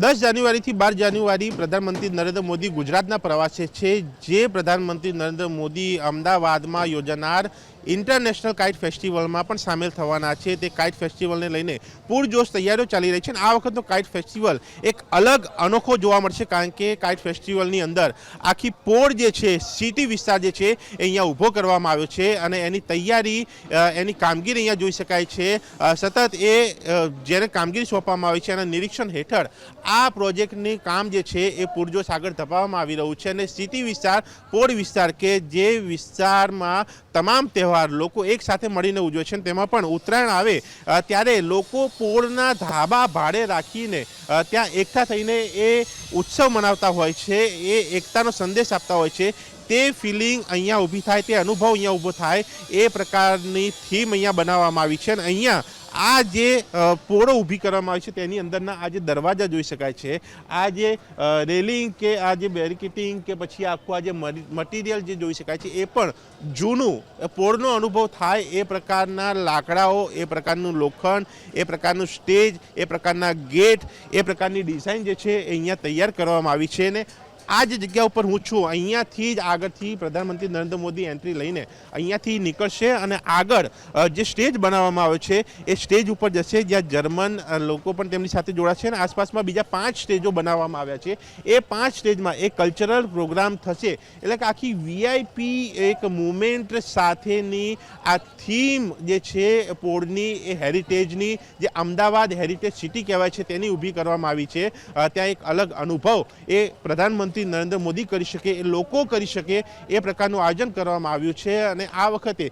10 જાન્યુઆરીથી 12 જાન્યુઆરી પ્રધાનમંત્રી નરેન્દ્ર મોદી ગુજરાતના પ્રવાસે છે। જે પ્રધાનમંત્રી નરેન્દ્ર મોદી અમદાવાદમાં યોજાનાર ઇન્ટરનેશનલ કાઇટ ફેસ્ટિવલમાં પણ સામેલ થવાના છે। તે કાઇટ ફેસ્ટિવલને લઈને પૂરજોશ તૈયારીઓ ચાલી રહી છે। આ વખતનો કાઇટ ફેસ્ટિવલ એક અલગ અનોખો જોવા મળશે, કારણ કે કાઇટ ફેસ્ટિવલની અંદર આખી પોળ જે છે, સિટી વિસ્તાર જે છે એ અહીંયા ઊભો કરવામાં આવ્યો છે અને એની તૈયારી, એની કામગીરી અહીંયા જોઈ શકાય છે। સતત જ્યારે કામગીરી સોંપવામાં આવી છે એના નિરીક્ષણ હેઠળ આ પ્રોજેક્ટની કામ જે છે એ પૂરજોશ આગળ ધપાવવામાં આવી રહ્યું છે અને સિટી વિસ્તાર, પોળ વિસ્તાર કે જે વિસ્તારમાં તમામ તહેવાર લોકો એક સાથે મળીને ઉજવે છે, તેમાં પણ ઉત્તરાયણ આવે ત્યારે લોકો પોળના ધાબા ભાડે રાખીને ત્યાં એકઠા થઈને એ ઉત્સવ મનાવતા હોય છે, એ એકતાનો સંદેશ આપતા હોય છે। તે ફિલિંગ અહીંયા ઊભી થાય, તે અનુભવ અહીંયા ઊભો થાય, એ પ્રકારની થીમ અહીંયા બનાવવામાં આવી છે અને અહીંયા આ જે પોળો ઊભી કરવામાં આવી છે તેની અંદરના આ જે દરવાજા જોઈ શકાય છે, આ જે રેલિંગ કે આ જે બેરિકેટિંગ કે પછી આખું આ જે મટીરિયલ જે જોઈ શકાય છે એ પણ જૂનું પોળનો અનુભવ થાય એ પ્રકારના લાકડાઓ, એ પ્રકારનું લોખંડ, એ પ્રકારનું સ્ટેજ, એ પ્રકારના ગેટ, એ પ્રકારની ડિઝાઇન જે છે એ અહીંયા તૈયાર કરવામાં આવી છે ને આ જે જગ્યા ઉપર હું છું અહીંયાથી જ આગળથી પ્રધાનમંત્રી નરેન્દ્ર મોદી એન્ટ્રી લઈને અહીંયાથી નીકળશે અને આગળ જે સ્ટેજ બનાવવામાં આવ્યો છે એ સ્ટેજ ઉપર જશે, જ્યાં જર્મન લોકો પણ તેમની સાથે જોડાશે અને આસપાસમાં બીજા 5 સ્ટેજો બનાવવામાં આવ્યા છે। એ 5 સ્ટેજમાં એક કલ્ચરલ પ્રોગ્રામ થશે, એટલે કે આખી વીઆઈપી એક મુવમેન્ટ સાથેની આ થીમ જે છે પોળની, એ હેરિટેજની, જે અમદાવાદ હેરિટેજ સિટી કહેવાય છે તેની ઊભી કરવામાં આવી છે। ત્યાં એક અલગ અનુભવ એ પ્રધાનમંત્રી નરેન્દ્ર મોદી કરી શકે, એ લોકો કરી શકે, એ પ્રકારનું આયોજન કરવામાં આવ્યું છે અને આ વખતે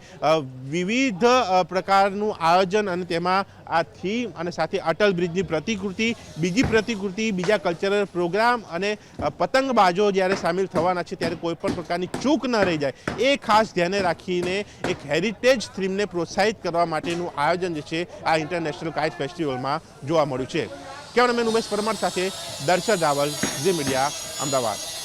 વિવિધ પ્રકારનું આયોજન અને તેમાં આ થીમ અને સાથે અટલ બ્રિજની પ્રતિકૃતિ, બીજી પ્રતિકૃતિ, બીજા કલ્ચરલ પ્રોગ્રામ અને પતંગબાજો જ્યારે સામેલ થવાના છે ત્યારે કોઈ પણ પ્રકારની ચૂક ન રહી જાય એ ખાસ ધ્યાને રાખીને એક હેરિટેજ થીમને પ્રોત્સાહિત કરવા માટેનું આયોજન જે છે આ ઇન્ટરનેશનલ કાઇટ ફેસ્ટિવલમાં જોવા મળ્યું છે। કેમેરામેન ઉમેશ પરમાર સાથે દર્શન રાવલ, ઝી મીડિયા, અમદાવાદ।